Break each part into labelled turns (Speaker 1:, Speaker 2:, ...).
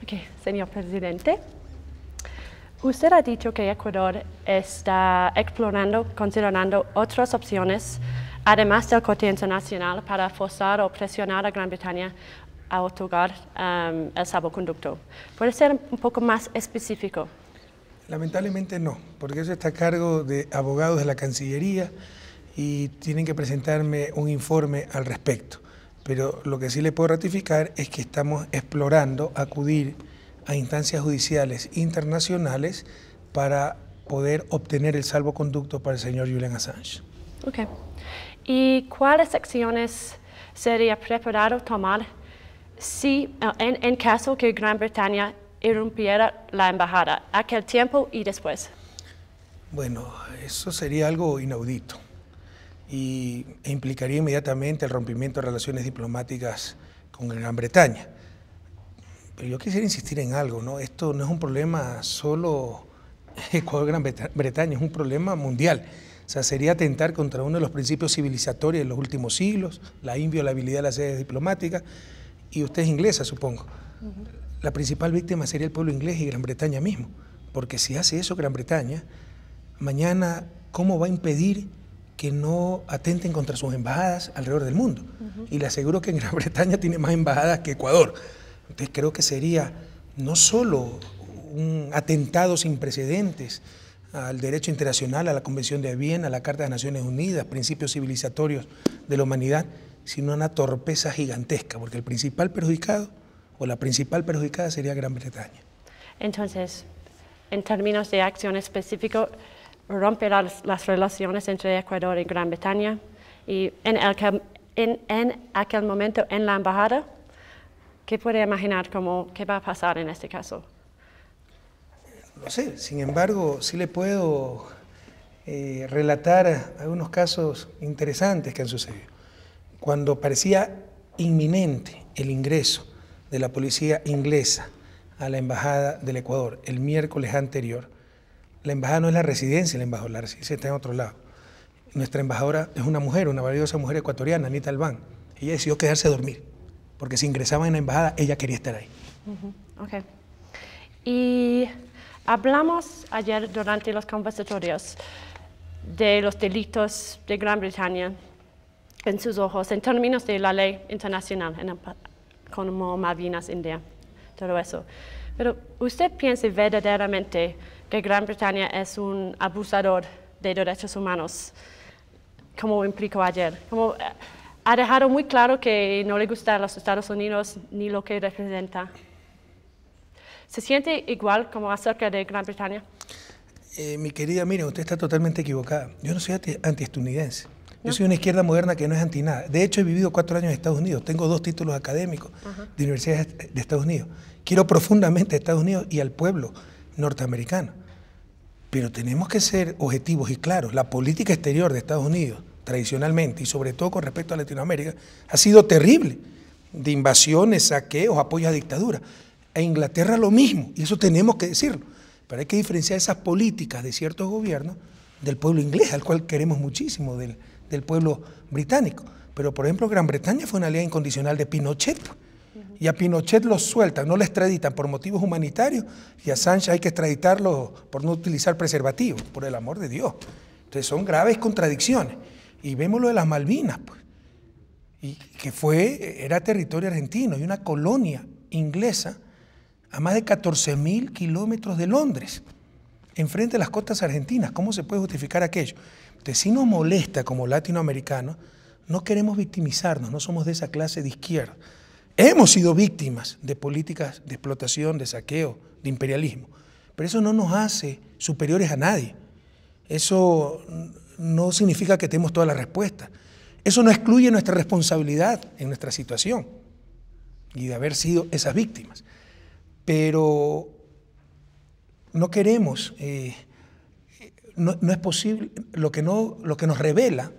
Speaker 1: Ok, señor presidente. Usted ha dicho que Ecuador está explorando, considerando otras opciones, además del Corte Internacional, para forzar o presionar a Gran Bretaña a otorgar el salvoconducto. ¿Puede ser un poco más específico?
Speaker 2: Lamentablemente no, porque eso está a cargo de abogados de la Cancillería y tienen que presentarme un informe al respecto. Pero lo que sí le puedo ratificar es que estamos explorando acudir a instancias judiciales internacionales para poder obtener el salvoconducto para el señor Julian Assange.
Speaker 1: Ok. ¿Y cuáles acciones sería preparado tomar si, en caso que Gran Bretaña irrumpiera la embajada, aquel tiempo y después?
Speaker 2: Bueno, eso sería algo inaudito e implicaría inmediatamente el rompimiento de relaciones diplomáticas con Gran Bretaña. Pero yo quisiera insistir en algo, ¿no? Esto no es un problema solo Ecuador-Gran Bretaña, es un problema mundial. O sea, sería atentar contra uno de los principios civilizatorios de los últimos siglos, la inviolabilidad de las sedes diplomáticas, y usted es inglesa, supongo. La principal víctima sería el pueblo inglés y Gran Bretaña mismo, porque si hace eso Gran Bretaña, mañana, ¿cómo va a impedir que no atenten contra sus embajadas alrededor del mundo? Y le aseguro que en Gran Bretaña tiene más embajadas que Ecuador. Entonces creo que sería no solo un atentado sin precedentes al derecho internacional, a la Convención de Viena, a la Carta de las Naciones Unidas, principios civilizatorios de la humanidad, sino una torpeza gigantesca, porque el principal perjudicado o la principal perjudicada sería Gran Bretaña.
Speaker 1: Entonces, en términos de acción específica, romperá las relaciones entre Ecuador y Gran Bretaña y en aquel momento en la embajada, ¿qué puede imaginar qué va a pasar en este caso?
Speaker 2: No sé, sin embargo, sí le puedo relatar algunos casos interesantes que han sucedido. Cuando parecía inminente el ingreso de la policía inglesa a la embajada del Ecuador el miércoles anterior, la embajada no es la residencia la residencia está en otro lado. Nuestra embajadora es una mujer, una valiosa mujer ecuatoriana, Anita Albán. Ella decidió quedarse a dormir, porque si ingresaba en la embajada, ella quería estar ahí.
Speaker 1: Ok. Y hablamos ayer durante los conversatorios de los delitos de Gran Bretaña en sus ojos, en términos de la ley internacional, como Malvinas, India, todo eso. Pero ¿usted piensa verdaderamente que Gran Bretaña es un abusador de derechos humanos, como implicó ayer? Ha dejado muy claro que no le gusta a los Estados Unidos ni lo que representa. ¿Se siente igual como acerca de Gran Bretaña?
Speaker 2: Mi querida, mire, usted está totalmente equivocada. Yo no soy antiestadounidense. Yo soy una izquierda moderna que no es anti nada. De hecho, he vivido 4 años en Estados Unidos. Tengo 2 títulos académicos de universidades de Estados Unidos. Quiero profundamente a Estados Unidos y al pueblo norteamericano. Pero tenemos que ser objetivos y claros. La política exterior de Estados Unidos, tradicionalmente, y sobre todo con respecto a Latinoamérica, ha sido terrible. De invasiones, saqueos, apoyos a dictaduras. A Inglaterra lo mismo, y eso tenemos que decirlo. Pero hay que diferenciar esas políticas de ciertos gobiernos del pueblo inglés, al cual queremos muchísimo, del pueblo británico. Pero, por ejemplo, Gran Bretaña fue una aliada incondicional de Pinochet. Y a Pinochet lo sueltan, no lo extraditan por motivos humanitarios, y a Assange hay que extraditarlo por no utilizar preservativos, por el amor de Dios. Entonces son graves contradicciones. Y vemos lo de las Malvinas, pues, y que era territorio argentino y una colonia inglesa a más de 14.000 kilómetros de Londres, enfrente de las costas argentinas. ¿Cómo se puede justificar aquello? Entonces, si nos molesta como latinoamericanos, no queremos victimizarnos, no somos de esa clase de izquierda. Hemos sido víctimas de políticas de explotación, de saqueo, de imperialismo, pero eso no nos hace superiores a nadie. Eso no significa que tenemos toda la respuesta. Eso no excluye nuestra responsabilidad en nuestra situación y de haber sido esas víctimas. Pero no queremos, no es posible, lo que nos revela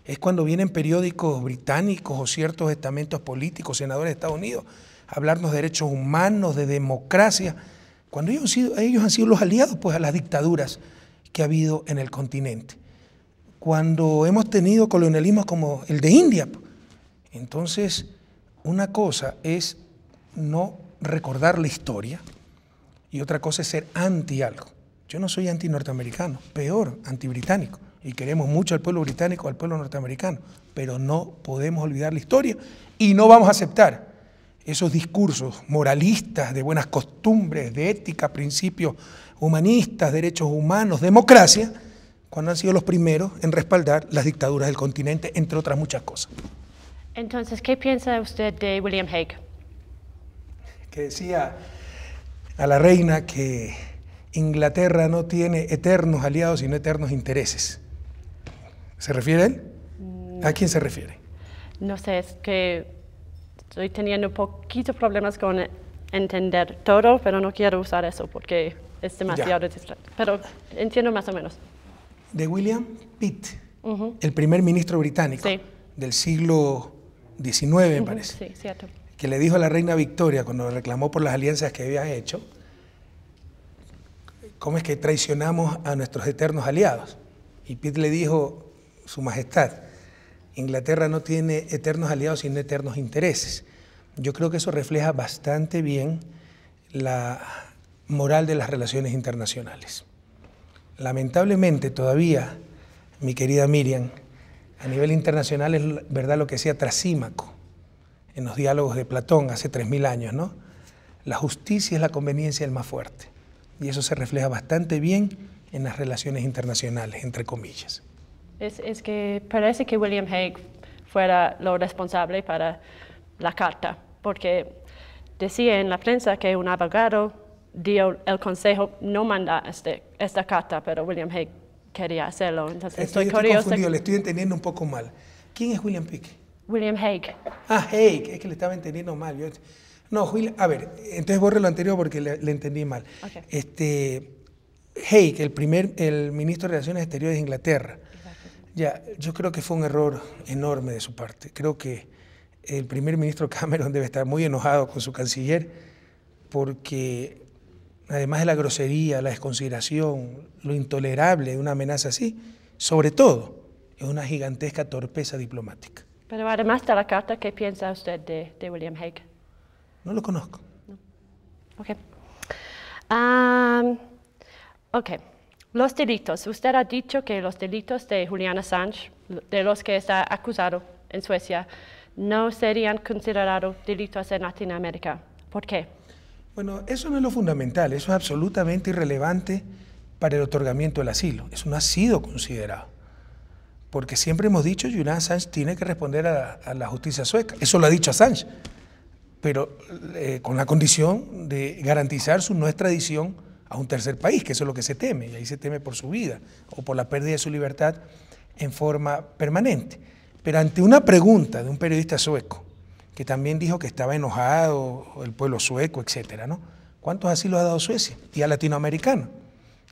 Speaker 2: es cuando vienen periódicos británicos o ciertos estamentos políticos, senadores de Estados Unidos, a hablarnos de derechos humanos, de democracia, cuando ellos han sido los aliados pues, a las dictaduras que ha habido en el continente. Cuando hemos tenido colonialismos como el de India. Entonces, una cosa es no recordar la historia y otra cosa es ser anti algo. Yo no soy anti-norteamericano, peor, anti-británico. Y queremos mucho al pueblo británico, al pueblo norteamericano, pero no podemos olvidar la historia y no vamos a aceptar esos discursos moralistas de buenas costumbres, de ética, principios humanistas, derechos humanos, democracia, cuando han sido los primeros en respaldar las dictaduras del continente, entre otras muchas cosas.
Speaker 1: Entonces, ¿qué piensa usted de William Hague?
Speaker 2: Que decía a la reina que Inglaterra no tiene eternos aliados, sino eternos intereses. ¿Se refiere a él? ¿A quién se refiere?
Speaker 1: No sé, es que estoy teniendo un poquito problemas con entender todo, pero no quiero usar eso porque es demasiado distracto. Pero entiendo más o menos.
Speaker 2: De William Pitt, el primer ministro británico del siglo XIX, me parece.
Speaker 1: Sí, cierto.
Speaker 2: Que le dijo a la reina Victoria cuando reclamó por las alianzas que había hecho, ¿cómo es que traicionamos a nuestros eternos aliados? Y Pitt le dijo, Su Majestad, Inglaterra no tiene eternos aliados sino eternos intereses. Yo creo que eso refleja bastante bien la moral de las relaciones internacionales. Lamentablemente todavía, mi querida Miriam, a nivel internacional es verdad lo que decía Trasímaco en los diálogos de Platón hace 3000 años, ¿no? La justicia es la conveniencia del más fuerte. Y eso se refleja bastante bien en las relaciones internacionales, entre comillas.
Speaker 1: Es que parece que William Hague fuera lo responsable para la carta, porque decía en la prensa que un abogado dio el consejo no mandar esta carta, pero William Hague quería hacerlo. Entonces estoy curioso.
Speaker 2: Confundido, le estoy entendiendo un poco mal. ¿Quién es William Pitt?
Speaker 1: William Hague.
Speaker 2: Ah, Hague, es que le estaba entendiendo mal. A ver, entonces borre lo anterior porque le entendí mal. Okay. Hague, el ministro de Relaciones Exteriores de Inglaterra. Ya, yo creo que fue un error enorme de su parte. Creo que el primer ministro Cameron debe estar muy enojado con su canciller porque además de la grosería, la desconsideración, lo intolerable de una amenaza así, sobre todo es una gigantesca torpeza diplomática.
Speaker 1: Pero además de la carta, ¿qué piensa usted de William Hague?
Speaker 2: No lo conozco.
Speaker 1: No. Ok. Los delitos. Usted ha dicho que los delitos de Julian Assange, de los que está acusado en Suecia, no serían considerados delitos en Latinoamérica. ¿Por qué?
Speaker 2: Bueno, eso no es lo fundamental. Eso es absolutamente irrelevante para el otorgamiento del asilo. Eso no ha sido considerado. Porque siempre hemos dicho que Julian Assange tiene que responder a la justicia sueca. Eso lo ha dicho Assange. Pero con la condición de garantizar su no extradición a un tercer país, que eso es lo que se teme, y ahí se teme por su vida o por la pérdida de su libertad en forma permanente. Pero ante una pregunta de un periodista sueco, que también dijo que estaba enojado el pueblo sueco, etcétera, ¿no? ¿Cuántos asilos ha dado Suecia? Y a latinoamericanos.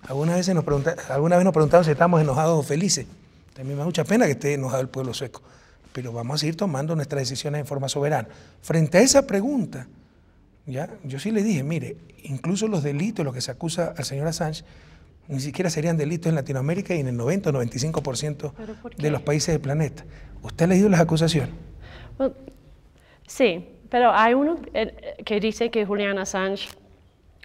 Speaker 2: Alguna vez nos preguntaron si estamos enojados o felices. También me da mucha pena que esté enojado el pueblo sueco, pero vamos a seguir tomando nuestras decisiones en forma soberana. Frente a esa pregunta, ¿ya? Yo sí le dije, mire, incluso los delitos, los que se acusa al señor Assange, ni siquiera serían delitos en Latinoamérica y en el 90 o 95% de los países del planeta. ¿Usted ha leído las acusaciones?
Speaker 1: Well, sí, pero hay uno que dice que Julian Assange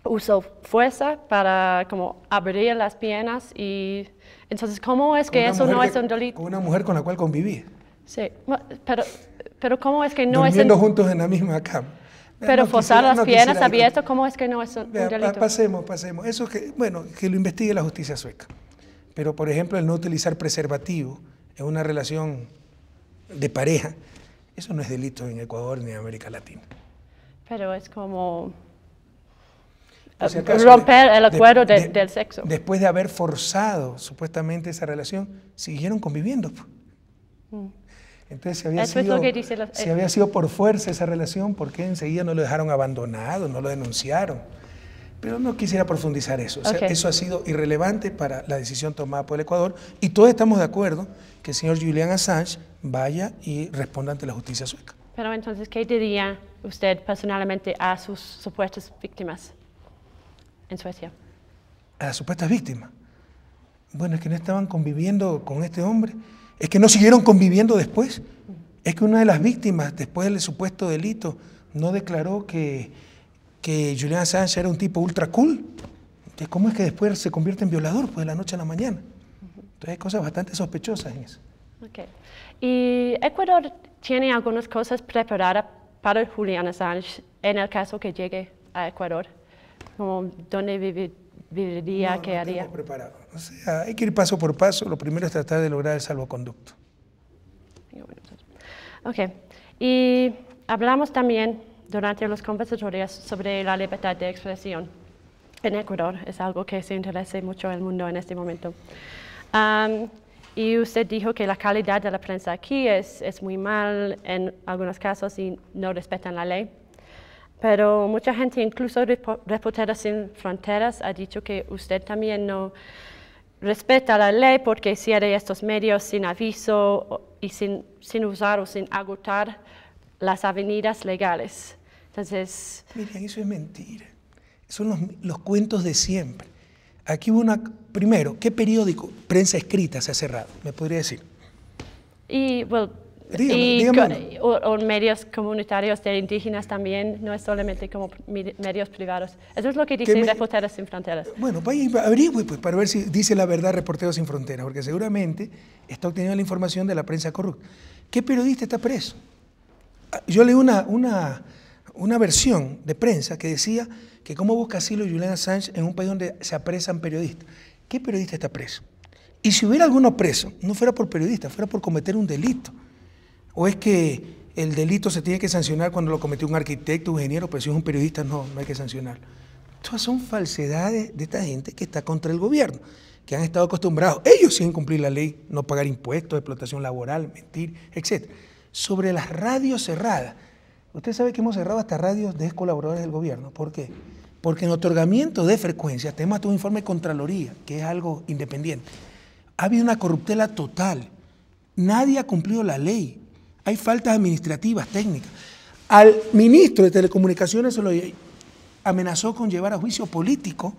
Speaker 1: usó fuerza para como abrir las piernas y entonces, ¿cómo es que eso no es un delito?
Speaker 2: Con una mujer con la cual conviví.
Speaker 1: Sí, pero ¿cómo es que no es
Speaker 2: durmiendo juntos en la misma cama.
Speaker 1: Pero forzar las piernas abiertas, ¿cómo es que no es un delito?
Speaker 2: Pasemos. Eso que lo investigue la justicia sueca. Pero, por ejemplo, el no utilizar preservativo en una relación de pareja, eso no es delito en Ecuador ni en América Latina.
Speaker 1: Pero es como romper el acuerdo del sexo.
Speaker 2: Después de haber forzado supuestamente esa relación, siguieron conviviendo. Entonces, si había sido por fuerza esa relación, ¿por qué enseguida no lo dejaron abandonado, no lo denunciaron? Pero no quisiera profundizar eso. O sea, eso ha sido irrelevante para la decisión tomada por el Ecuador y todos estamos de acuerdo que el señor Julian Assange vaya y responda ante la justicia sueca.
Speaker 1: Pero entonces, ¿qué diría usted personalmente a sus supuestas víctimas en Suecia?
Speaker 2: A las supuestas víctimas. Bueno, es que no estaban conviviendo con este hombre. Es que no siguieron conviviendo después. Es que una de las víctimas, después del supuesto delito, no declaró que que Julian Assange era un tipo ultra cool. Entonces, ¿cómo es que después se convierte en violador? Pues de la noche a la mañana. Entonces hay cosas bastante sospechosas en eso.
Speaker 1: Okay. ¿Y Ecuador tiene algunas cosas preparadas para Julian Assange en el caso que llegue a Ecuador? Como dónde viviría,
Speaker 2: No,
Speaker 1: qué
Speaker 2: no
Speaker 1: haría.
Speaker 2: tenemos preparado. O sea, hay que ir paso por paso. Lo primero es tratar de lograr el salvoconducto.
Speaker 1: Ok. Y hablamos también durante los conversatorios sobre la libertad de expresión en Ecuador. Es algo que se interesa mucho al mundo en este momento. Y usted dijo que la calidad de la prensa aquí es muy mal en algunos casos y no respetan la ley. Pero mucha gente, incluso Reporteros Sin Fronteras, ha dicho que usted también no respeta la ley porque cierra estos medios sin aviso y sin usar o sin agotar las avenidas legales. Entonces...
Speaker 2: Miren, eso es mentira. Son los cuentos de siempre. Aquí hubo primero, ¿qué periódico? Prensa escrita se ha cerrado, ¿me podría decir?
Speaker 1: Y, well,
Speaker 2: dígame.
Speaker 1: o medios comunitarios de indígenas también, no es solamente como medios privados. Eso es lo que dice Reporteros Sin Fronteras.
Speaker 2: Bueno, averigüe pues, para ver si dice la verdad Reporteros Sin Fronteras, porque seguramente está obteniendo la información de la prensa corrupta. ¿Qué periodista está preso? Yo leí una versión de prensa que decía que cómo busca asilo Julian Assange en un país donde se apresan periodistas. ¿Qué periodista está preso? Y si hubiera alguno preso, no fuera por periodista, fuera por cometer un delito. ¿O es que el delito se tiene que sancionar cuando lo cometió un arquitecto, un ingeniero, pero si es un periodista no hay que sancionarlo? Todas son falsedades de esta gente que está contra el gobierno, que han estado acostumbrados, ellos sí a incumplir la ley, no pagar impuestos, explotación laboral, mentir, etc. Sobre las radios cerradas, usted sabe que hemos cerrado hasta radios de ex colaboradores del gobierno. ¿Por qué? Porque en otorgamiento de frecuencias, tenemos un informe de Contraloría, que es algo independiente, ha habido una corruptela total. Nadie ha cumplido la ley. Hay faltas administrativas, técnicas. Al ministro de Telecomunicaciones se lo amenazó con llevar a juicio político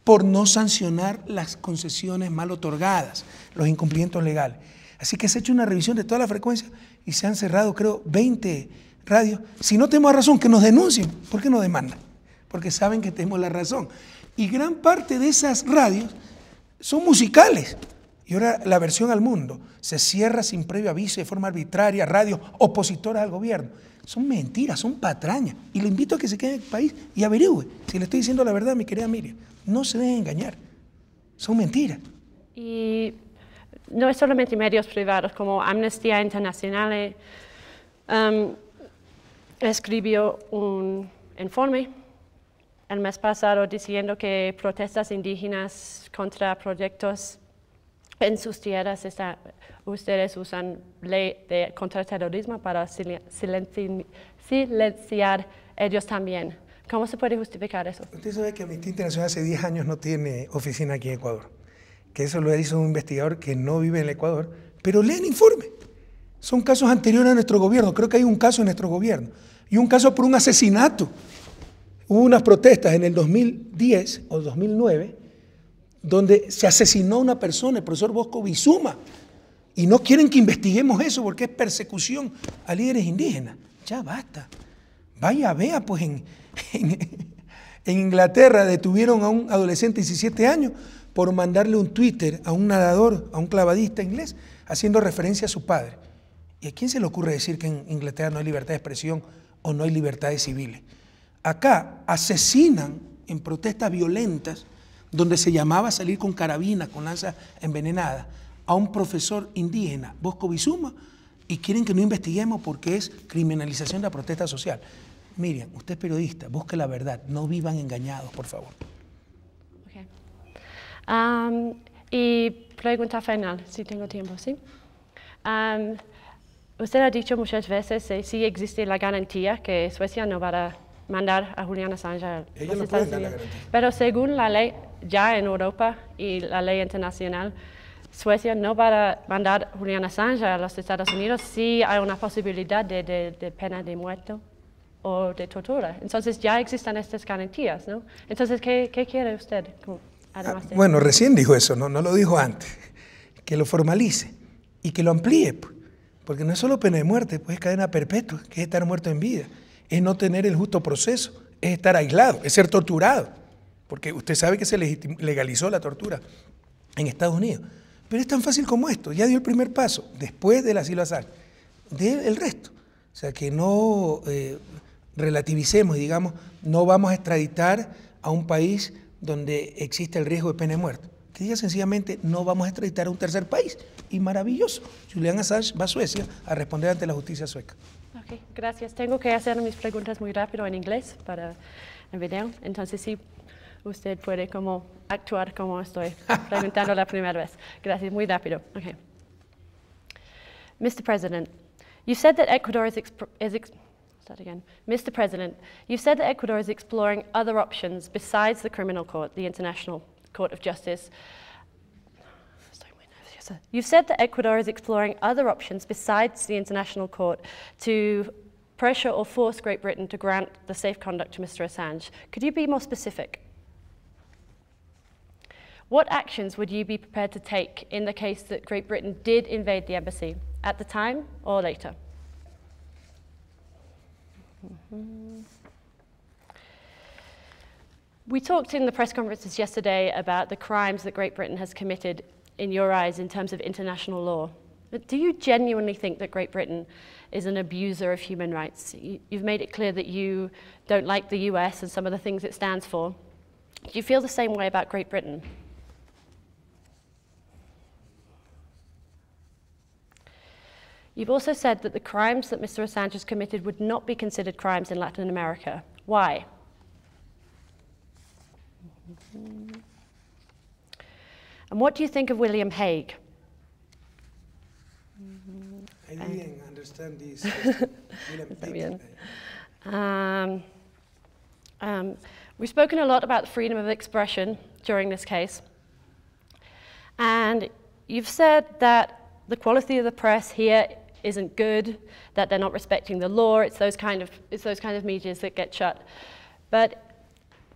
Speaker 2: por no sancionar las concesiones mal otorgadas, los incumplimientos legales. Así que se ha hecho una revisión de todas las frecuencias y se han cerrado, creo, 20 radios. Si no tenemos razón, que nos denuncien. ¿Por qué nos demandan? Porque saben que tenemos la razón. Y gran parte de esas radios son musicales. Y ahora la versión al mundo se cierra sin previo aviso de forma arbitraria, radios opositoras al gobierno. Son mentiras, son patrañas. Y le invito a que se quede en el país y averigüe si le estoy diciendo la verdad, mi querida Miriam. No se dejen engañar. Son mentiras.
Speaker 1: Y no es solamente medios privados, como Amnistía Internacional escribió un informe el mes pasado diciendo que protestas indígenas contra proyectos en sus tierras, ustedes usan ley de contraterrorismo para silenciar ellos también. ¿Cómo se puede justificar eso?
Speaker 2: Usted sabe que Amnistía Internacional hace 10 años no tiene oficina aquí en Ecuador. Que eso lo hizo un investigador que no vive en el Ecuador, pero lee el informe. Son casos anteriores a nuestro gobierno. Creo que hay un caso en nuestro gobierno. Y un caso por un asesinato. Hubo unas protestas en el 2010 o 2009 donde se asesinó a una persona, el profesor Bosco Bizuma, y no quieren que investiguemos eso porque es persecución a líderes indígenas. Ya basta. Vaya, vea, pues en Inglaterra detuvieron a un adolescente de 17 años por mandarle un Twitter a un nadador, a un clavadista inglés, haciendo referencia a su padre. ¿Y a quién se le ocurre decir que en Inglaterra no hay libertad de expresión o no hay libertades civiles? Acá asesinan en protestas violentas donde se llamaba a salir con carabinas, con lanzas envenenadas, a un profesor indígena, Bosco Bizuma, y quieren que no investiguemos porque es criminalización de la protesta social. Miriam, usted es periodista, busque la verdad, no vivan engañados, por favor.
Speaker 1: Okay. Y pregunta final, si tengo tiempo, ¿sí? Usted ha dicho muchas veces que sí existe la garantía que Suecia no va a mandar a Julian Assange a los Estados Unidos. Pero según la ley ya en Europa y la ley internacional, Suecia no va a mandar a Julian Assange a los Estados Unidos si hay una posibilidad de pena de muerte o de tortura. Entonces ya existen estas garantías, ¿no? Entonces, ¿qué quiere usted?
Speaker 2: Bueno, recién dijo eso, no lo dijo antes. Que lo formalice y que lo amplíe. Porque no es solo pena de muerte, pues es cadena perpetua, que es estar muerto en vida. Es no tener el justo proceso, es estar aislado, es ser torturado, porque usted sabe que se legalizó la tortura en Estados Unidos. Pero es tan fácil como esto, ya dio el primer paso, después del asilo Assange, del resto. O sea, que no relativicemos y digamos, no vamos a extraditar a un país donde existe el riesgo de pena de muerte. Que diga sencillamente, no vamos a extraditar a un tercer país. Y maravilloso, Julian Assange va a Suecia a responder ante la justicia sueca.
Speaker 1: Ok, gracias. Tengo que hacer mis preguntas muy rápido en inglés para el video. Entonces, sí, usted puede como actuar como estoy preguntando la primera vez. Gracias, muy rápido. Okay. Mr. President, you said that Ecuador Mr. President, you said that Ecuador is exploring other options besides the criminal court, the International Court of Justice. You've said that Ecuador is exploring other options besides the International Court to pressure or force Great Britain to grant the safe conduct to Mr. Assange. Could you be more specific? What actions would you be prepared to take in the case that Great Britain did invade the embassy, at the time or later? We talked in the press conferences yesterday about the crimes that Great Britain has committed in your eyes in terms of international law. But do you genuinely think that Great Britain is an abuser of human rights? You've made it clear that you don't like the US and some of the things it stands for. Do you feel the same way about Great Britain? You've also said that the crimes that Mr. Assange has committed would not be considered crimes in Latin America. Why? And what do you think of William Hague?
Speaker 2: I didn't understand this. William Hague.
Speaker 1: We've spoken a lot about freedom of expression during this case. And you've said that the quality of the press here isn't good, that they're not respecting the law, it's those kind of media that get shut. But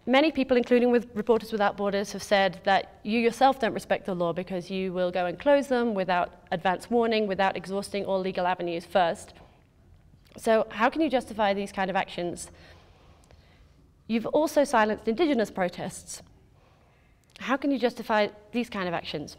Speaker 1: many people, including with Reporters Without Borders, have said that you yourself don't respect the law because you will go and close them without advance warning, without exhausting all legal avenues first. So how can you justify these kind of actions? You've also silenced indigenous protests. How can you justify these kind of actions?